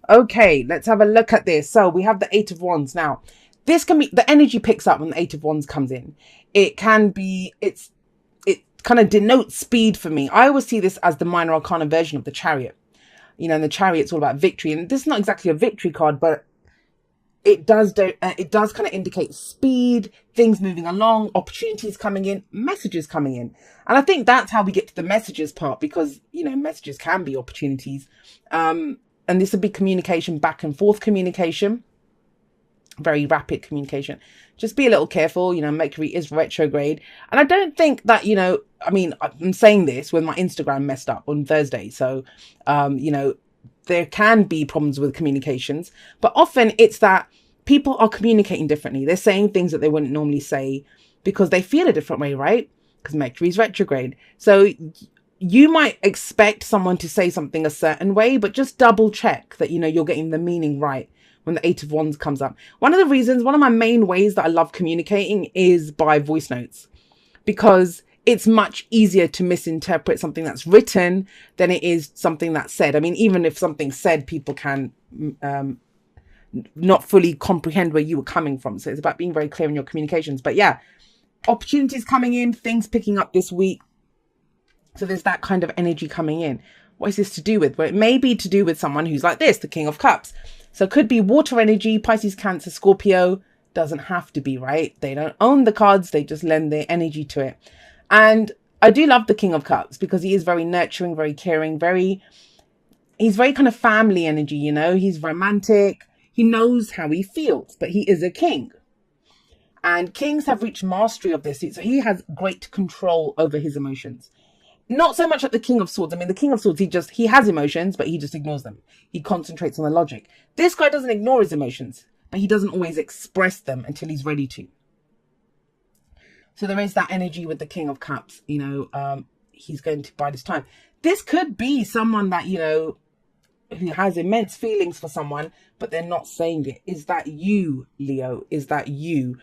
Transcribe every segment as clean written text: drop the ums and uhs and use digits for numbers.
Okay, let's have a look at this. So we have the Eight of Wands. Now, this can be, the energy picks up when the Eight of Wands comes in. It can be, it kind of denotes speed for me. I always see this as the minor arcana version of the Chariot. You know, and the Chariot's all about victory. And this is not exactly a victory card, but it does kind of indicate speed, things moving along, opportunities coming in, messages coming in. And I think that's how we get to the messages part, because, you know, messages can be opportunities. And this would be communication, back and forth communication, very rapid communication. Just be a little careful. You know, Mercury is retrograde. And I don't think that, you know, I mean, I'm saying this when my Instagram messed up on Thursday. So, you know, there can be problems with communications, but often it's that people are communicating differently. They're saying things that they wouldn't normally say because they feel a different way, right? Because Mercury is retrograde. So you might expect someone to say something a certain way, but just double check that, you know, you're getting the meaning right when the Eight of Wands comes up. One of my main ways that I love communicating is by voice notes, because it's much easier to misinterpret something that's written than it is something that's said. I mean, even if something's said, people can not fully comprehend where you were coming from. So it's about being very clear in your communications. But yeah, opportunities coming in, things picking up this week. So there's that kind of energy coming in. What is this to do with? Well, it may be to do with someone who's like this, the King of Cups. So it could be water energy, Pisces, Cancer, Scorpio. Doesn't have to be, right? They don't own the cards. They just lend their energy to it. And I do love the King of Cups because he is very nurturing, very caring, he's very kind of family energy, you know, he's romantic. He knows how he feels, but he is a king. And kings have reached mastery of this. So he has great control over his emotions. Not so much like the King of Swords. I mean, the King of Swords, he has emotions, but he just ignores them. He concentrates on the logic. This guy doesn't ignore his emotions, but he doesn't always express them until he's ready to. So there is that energy with the King of Cups, you know, he's going to bide his time. This could be someone that, you know, who has immense feelings for someone, but they're not saying it. Is that you, Leo? Is that you?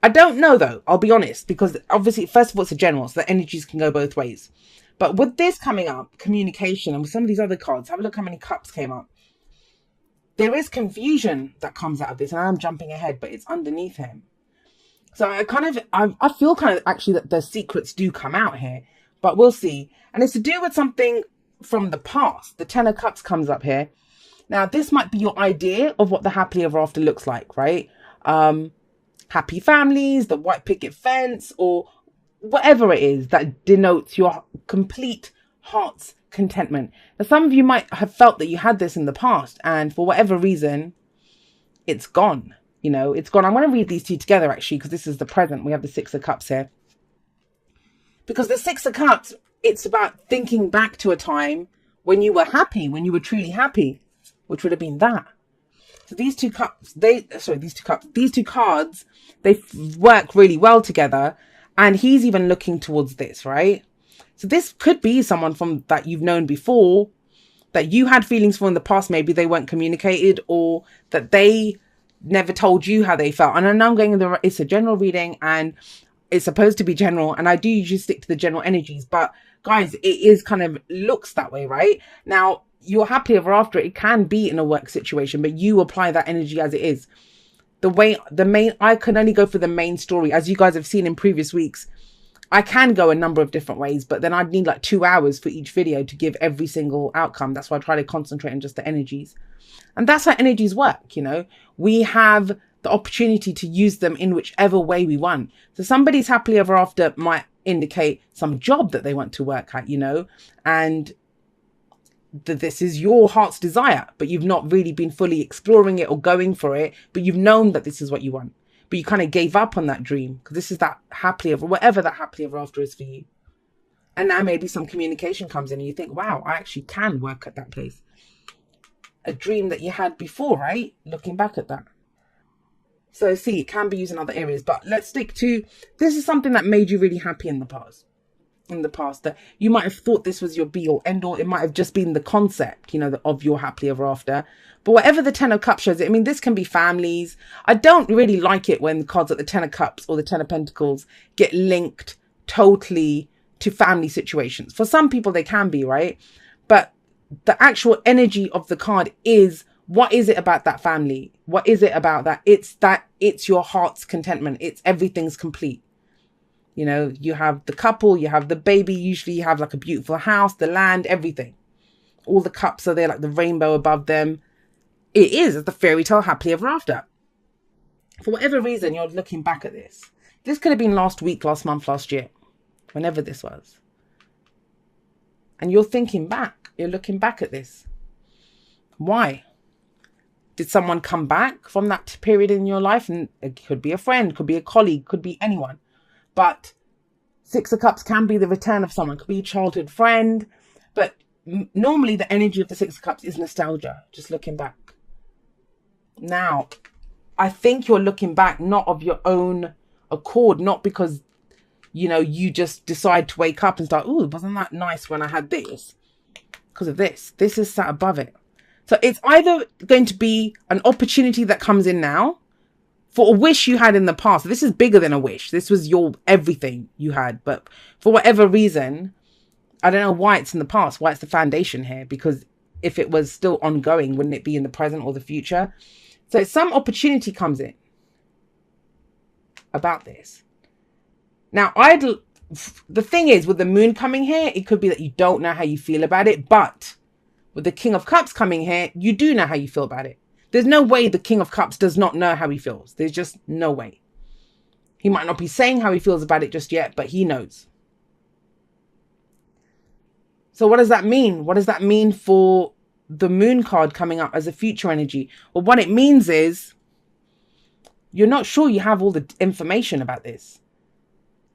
I don't know, though. I'll be honest, because obviously, first of all, it's a general, so the energies can go both ways. But with this coming up, communication, and with some of these other cards, have a look how many cups came up. There is confusion that comes out of this, and I'm jumping ahead, but it's underneath him. So I feel kind of actually that the secrets do come out here, but we'll see. And it's to do with something from the past. The Ten of Cups comes up here. Now, this might be your idea of what the happily ever after looks like, right? Happy families, the white picket fence, or whatever it is that denotes your complete heart's contentment. Now, some of you might have felt that you had this in the past, and for whatever reason, it's gone. You know, it's gone. I'm going to read these two together, actually, because this is the present. We have the Six of Cups here. Because the Six of Cups, it's about thinking back to a time when you were happy, when you were truly happy, which would have been that. So these two cups, these two cards, they work really well together. And he's even looking towards this, right? So this could be someone from that you've known before, that you had feelings for in the past. Maybe they weren't communicated, or that they never told you how they felt. And I know I'm going it's a general reading, and it's supposed to be general, and I do usually stick to the general energies, but guys, it is kind of looks that way, right? Now, you're happily ever after, it can be in a work situation, but you apply that energy as it is. I can only go for the main story. As you guys have seen in previous weeks, I can go a number of different ways, but then I'd need like 2 hours for each video to give every single outcome. That's why I try to concentrate on just the energies. And that's how energies work, you know. We have the opportunity to use them in whichever way we want. So somebody's happily ever after might indicate some job that they want to work at, you know, and that this is your heart's desire, but you've not really been fully exploring it or going for it, but you've known that this is what you want, but you kind of gave up on that dream because this is that happily ever, whatever that happily ever after is for you. And now maybe some communication comes in and you think, wow, I actually can work at that place. A dream that you had before, right? Looking back at that. So see, it can be used in other areas, but let's stick to, this is something that made you really happy in the past. That you might have thought this was your be all end all. It might have just been the concept, you know, of your happily ever after. But whatever the Ten of Cups shows, I mean, this can be families. I don't really like it when cards like the Ten of Cups or the Ten of Pentacles get linked totally to family situations. For some people, they can be, right? But the actual energy of the card is What is it about that family? What is it about that? It's your heart's contentment. It's everything's complete. You know, you have the couple, you have the baby, usually you have like a beautiful house, the land, everything. All the cups are there, like the rainbow above them. It is the fairy tale happily ever after. For whatever reason, you're looking back at this. This could have been last week, last month, last year, whenever this was. And you're thinking back, you're looking back at this. Why? Did someone come back from that period in your life? And it could be a friend, could be a colleague, could be anyone. But Six of Cups can be the return of someone, could be a childhood friend. But normally the energy of the Six of Cups is nostalgia, just looking back. Now, I think you're looking back not of your own accord, not because, you know, you just decide to wake up and start, oh, wasn't that nice when I had this? Because of this. This is sat above it. So it's either going to be an opportunity that comes in now for a wish you had in the past. This is bigger than a wish. This was your everything you had. But for whatever reason, I don't know why it's in the past, why it's the foundation here. Because if it was still ongoing, wouldn't it be in the present or the future? So some opportunity comes in about this. Now, the thing is, with the moon coming here, it could be that you don't know how you feel about it. But with the King of Cups coming here, you do know how you feel about it. There's no way the King of Cups does not know how he feels. There's just no way. He might not be saying how he feels about it just yet, but he knows. So what does that mean? What does that mean for the moon card coming up as a future energy? Well, what it means is you're not sure you have all the information about this.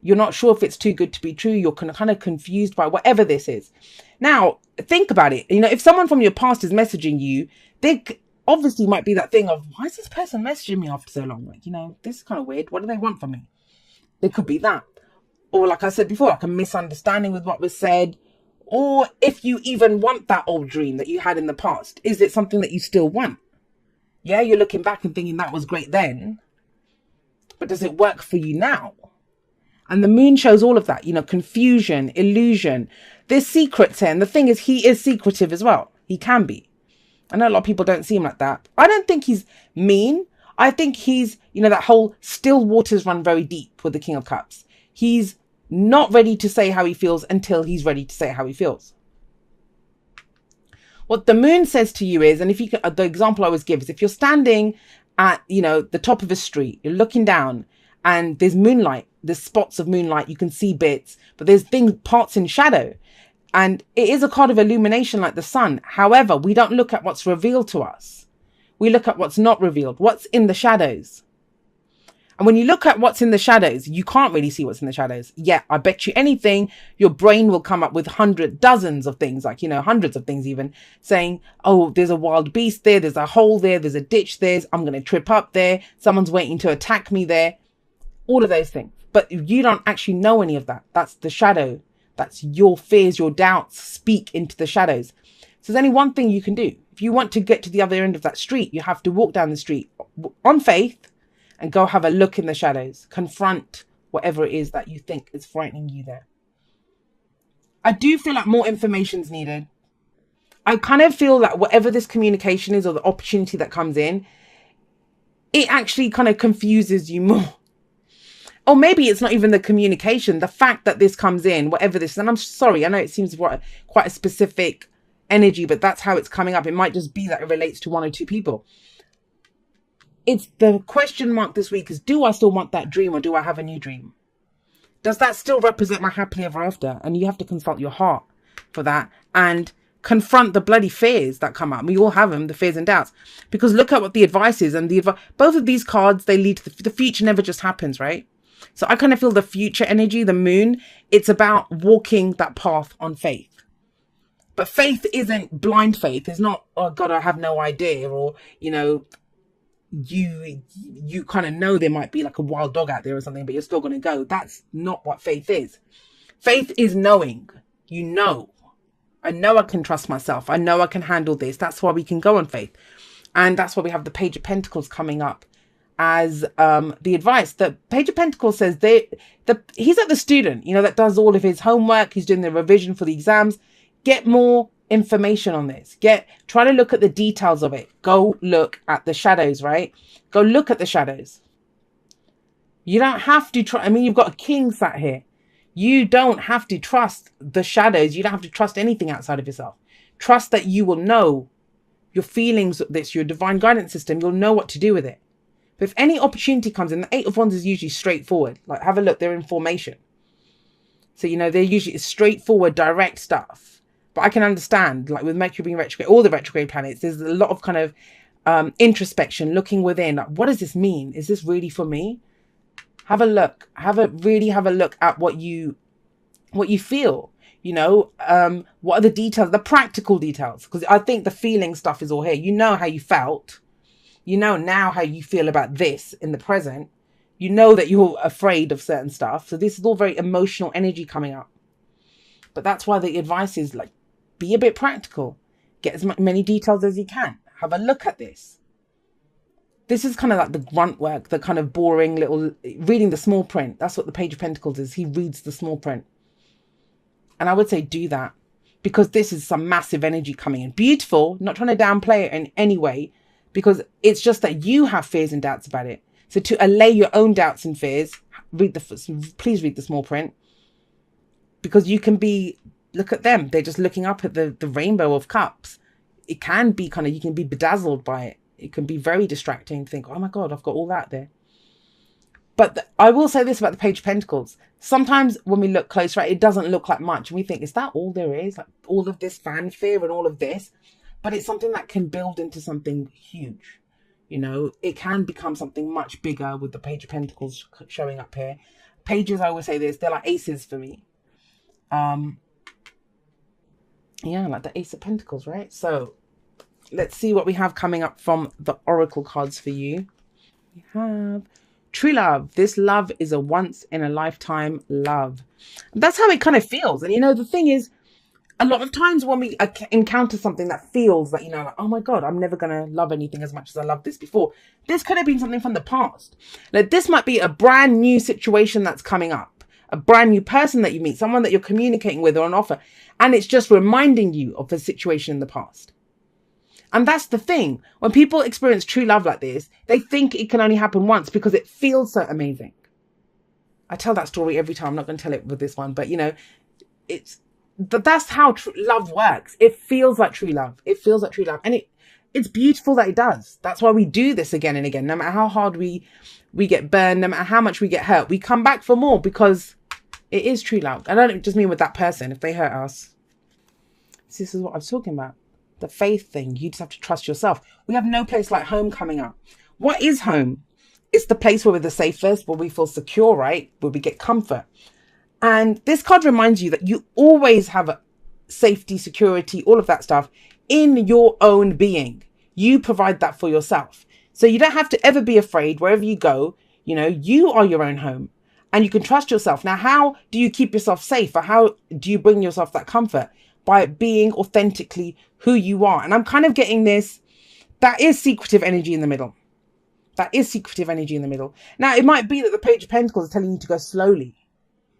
You're not sure if it's too good to be true. You're kind of confused by whatever this is. Now, think about it. You know, if someone from your past is messaging you, they obviously might be that thing of, why is this person messaging me after so long? Like, you know, this is kind of weird. What do they want from me? It could be that. Or like I said before, like a misunderstanding with what was said. Or if you even want that old dream that you had in the past, is it something that you still want? Yeah, you're looking back and thinking that was great then. But does it work for you now? And the moon shows all of that, you know, confusion, illusion. There's secrets here. And the thing is, he is secretive as well. He can be. I know a lot of people don't see him like that. I don't think he's mean. I think he's, you know, that whole still waters run very deep with the King of Cups. He's not ready to say how he feels until he's ready to say how he feels. What the moon says to you is, and if you can, the example I always give is if you're standing at, you know, the top of a street, you're looking down and there's moonlight, there's spots of moonlight, you can see bits, but there's parts in shadow. And it is a card of illumination like the sun. However, we don't look at what's revealed to us. We look at what's not revealed, what's in the shadows. And when you look at what's in the shadows, you can't really see what's in the shadows. Yeah, I bet you anything, your brain will come up with dozens of things, like, you know, hundreds of things even, saying, oh, there's a wild beast there, there's a hole there, there's a ditch there, I'm going to trip up there, someone's waiting to attack me there. All of those things. But you don't actually know any of that. That's the shadow. That's your fears, your doubts speak into the shadows. So there's only one thing you can do. If you want to get to the other end of that street, you have to walk down the street on faith and go have a look in the shadows. Confront whatever it is that you think is frightening you there. I do feel like more information is needed. I kind of feel that whatever this communication is or the opportunity that comes in, it actually kind of confuses you more. Or maybe it's not even the communication, the fact that this comes in, whatever this is. And I'm sorry, I know it seems quite a specific energy, but that's how it's coming up. It might just be that it relates to one or two people. It's the question mark this week is, do I still want that dream or do I have a new dream? Does that still represent my happily ever after? And you have to consult your heart for that and confront the bloody fears that come up. We all have them, the fears and doubts. Because look at what the advice is. And both of these cards, they lead to the future never just happens, right? So I kind of feel the future energy, the moon, it's about walking that path on faith. But faith isn't blind faith. It's not, oh God, I have no idea. Or, you know, you kind of know there might be like a wild dog out there or something, but you're still going to go. That's not what faith is. Faith is knowing. You know. I know I can trust myself. I know I can handle this. That's why we can go on faith. And that's why we have the Page of Pentacles coming up as the advice. The Page of Pentacles says he's like the student, you know, that does all of his homework. He's doing the revision for the exams. Get more information on this. Try to look at the details of it. Go look at the shadows, right? Go look at the shadows. You don't have to try. I mean, you've got a king sat here. You don't have to trust the shadows. You don't have to trust anything outside of yourself. Trust that you will know your feelings, this, your divine guidance system. You'll know what to do with it. But if any opportunity comes in, the Eight of Wands is usually straightforward. Like, have a look, they're in formation. So, you know, they're usually straightforward, direct stuff. But I can understand, like with Mercury being retrograde, all the retrograde planets, there's a lot of kind of introspection, looking within. Like, what does this mean? Is this really for me? Have a look. Really have a look at what you feel. You know, what are the details, the practical details? Because I think the feeling stuff is all here. You know how you felt. You know now how you feel about this in the present. You know that you're afraid of certain stuff. So this is all very emotional energy coming up. But that's why the advice is, like, be a bit practical. Get as many details as you can. Have a look at this. This is kind of like the grunt work, the kind of boring little, reading the small print. That's what the Page of Pentacles is. He reads the small print. And I would say do that, because this is some massive energy coming in. Beautiful, not trying to downplay it in any way, because it's just that you have fears and doubts about it. So to allay your own doubts and fears, please read the small print, because you can be, look at them. They're just looking up at the rainbow of cups. It can be kind of, you can be bedazzled by it. It can be very distracting to think, oh my God, I've got all that there. But I will say this about the Page of Pentacles. Sometimes when we look close, right, it doesn't look like much. And we think, is that all there is? Like all of this fanfare and all of this? But it's something that can build into something huge. You know, it can become something much bigger with the Page of Pentacles showing up here. Pages, I always say this, they're like aces for me. Yeah, like the Ace of Pentacles, right? So let's see what we have coming up from the Oracle cards for you. We have true love. This love is a once in a lifetime love. That's how it kind of feels. And you know, the thing is, a lot of times when we encounter something that feels like, you know, like, oh my God, I'm never going to love anything as much as I loved this before. This could have been something from the past. Like, this might be a brand new situation that's coming up, a brand new person that you meet, someone that you're communicating with or on offer. And it's just reminding you of the situation in the past. And that's the thing. When people experience true love like this, they think it can only happen once because it feels so amazing. I tell that story every time. I'm not going to tell it with this one, but you know, that's how love works. It feels like true love. It feels like true love. And it's beautiful that it does. That's why we do this again and again. No matter how hard we get burned, no matter how much we get hurt, we come back for more because it is true love. And I don't just mean with that person. If they hurt us, this is what I was talking about. The faith thing. You just have to trust yourself. We have no place like home coming up. What is home? It's the place where we're the safest, where we feel secure, right? Where we get comfort. And this card reminds you that you always have a safety, security, all of that stuff in your own being. You provide that for yourself. So you don't have to ever be afraid wherever you go. You know, you are your own home and you can trust yourself. Now, how do you keep yourself safe, or how do you bring yourself that comfort? By being authentically who you are. And I'm kind of getting this, that is secretive energy in the middle. That is secretive energy in the middle. Now, it might be that the Page of Pentacles is telling you to go slowly.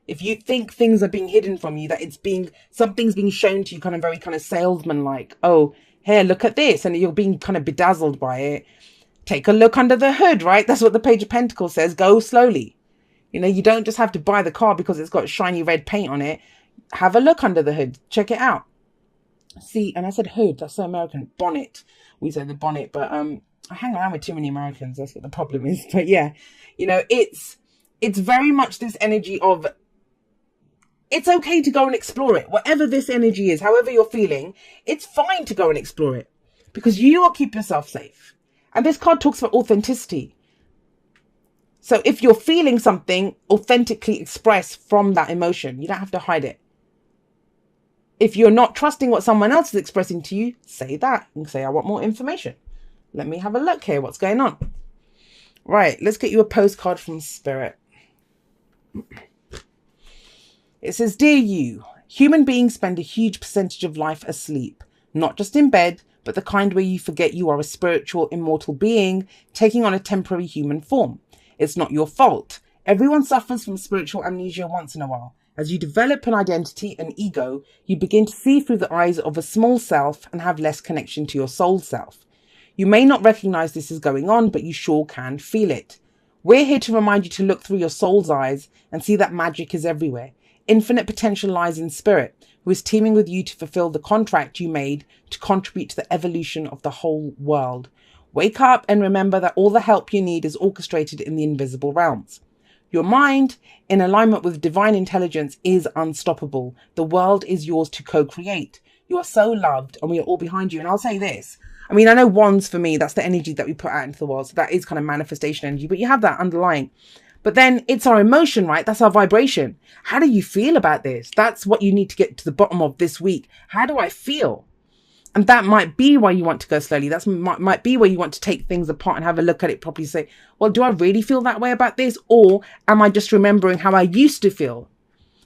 If you think things are being hidden from you, that something's being shown to you kind of very kind of salesman-like. Oh, here, look at this. And you're being kind of bedazzled by it. Take a look under the hood, right? That's what the Page of Pentacles says. Go slowly. You know, you don't just have to buy the car because it's got shiny red paint on it. Have a look under the hood. Check it out. See, and I said hood. That's so American. Bonnet. We say the bonnet, but I hang around with too many Americans. That's what the problem is. But yeah, you know, it's very much this energy of, it's okay to go and explore it. Whatever this energy is, however you're feeling, it's fine to go and explore it because you will keep yourself safe. And this card talks about authenticity. So if you're feeling something, authentically express from that emotion. You don't have to hide it. If you're not trusting what someone else is expressing to you, say that and say, I want more information. Let me have a look here. What's going on? Right. Let's get you a postcard from Spirit. It says, Dear you, human beings spend a huge percentage of life asleep, not just in bed, but the kind where you forget you are a spiritual, immortal being taking on a temporary human form. It's not your fault. Everyone suffers from spiritual amnesia once in a while. As you develop an identity, an ego, you begin to see through the eyes of a small self and have less connection to your soul self. You may not recognize this is going on, but you sure can feel it. We're here to remind you to look through your soul's eyes and see that magic is everywhere. Infinite potential lies in spirit, who is teaming with you to fulfill the contract you made to contribute to the evolution of the whole world. Wake up and remember that all the help you need is orchestrated in the invisible realms. Your mind, in alignment with divine intelligence, is unstoppable. The world is yours to co-create. You are so loved and we are all behind you. And I'll say this. I mean, I know wands for me, that's the energy that we put out into the world. So that is kind of manifestation energy, but you have that underlying. But then it's our emotion, right? That's our vibration. How do you feel about this? That's what you need to get to the bottom of this week. How do I feel? And that might be why you want to go slowly. That might be where you want to take things apart and have a look at it properly. Say, well, do I really feel that way about this? Or am I just remembering how I used to feel?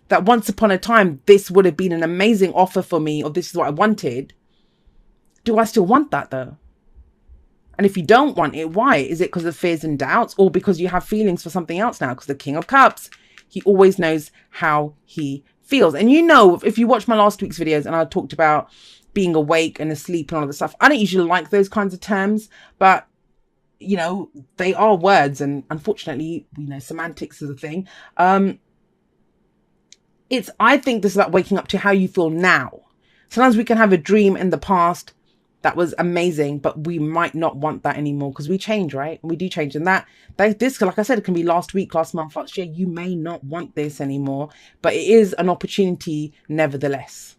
That once upon a time, this would have been an amazing offer for me, or this is what I wanted. Do I still want that though? And if you don't want it, why? Is it because of fears and doubts, or because you have feelings for something else now? Because the King of Cups, he always knows how he feels. And you know, if you watch my last week's videos and I talked about being awake and asleep and all the stuff, I don't usually like those kinds of terms, but you know, they are words, and unfortunately, you know, semantics is a thing. I think this is about waking up to how you feel now. Sometimes we can have a dream in the past that was amazing, but we might not want that anymore because we change, right? We do change. And this, like I said, it can be last week, last month, last year. You may not want this anymore, but it is an opportunity nevertheless.